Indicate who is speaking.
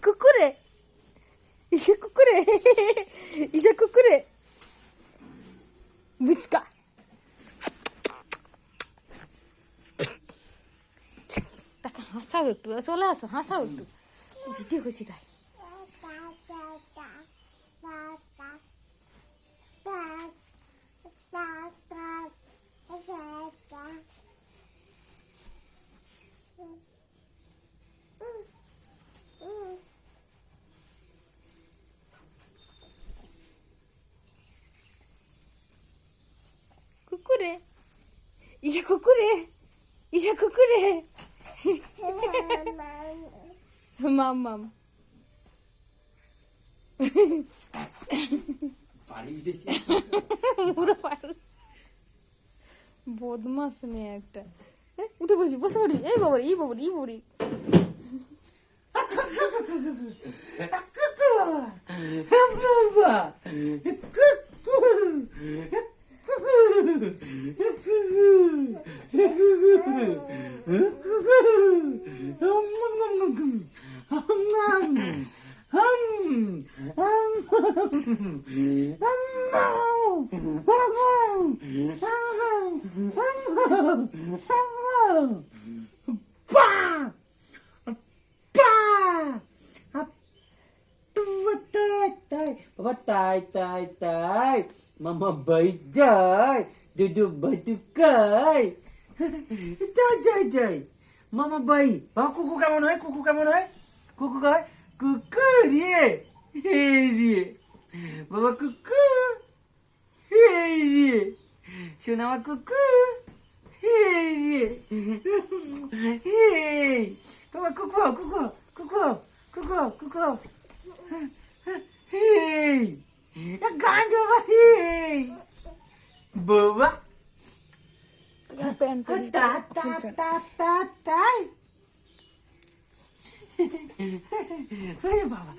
Speaker 1: কুকুরে ইসে কুকুরে ইসে কুকুরে বুঝকা তাকে হাসাও একটু, চলে আসো হাসাও একটু, ভিডিও করছি তাই। কুকুরে ইসে কুকুরে ইসে কুকুরে মাম মাম বদমাস মেয়ে একটা। উঠে পড়ছি, বসে পড়ি, এই বাবরি এই বাবরি এই Babri
Speaker 2: Papa tai. Mama baik jai. Duduk batu kai. Jai. Mama baik. Papa kuku kamu noy, kuku kamu noy. Kuku kai. Kuku dia. Hey dia. Papa kuku. Hey dia. So nama kuku. Hey dia. Hey. Papa kuku. Hey, গান বাবা hey, বাবা
Speaker 1: pant
Speaker 2: তাই ওরে বাবা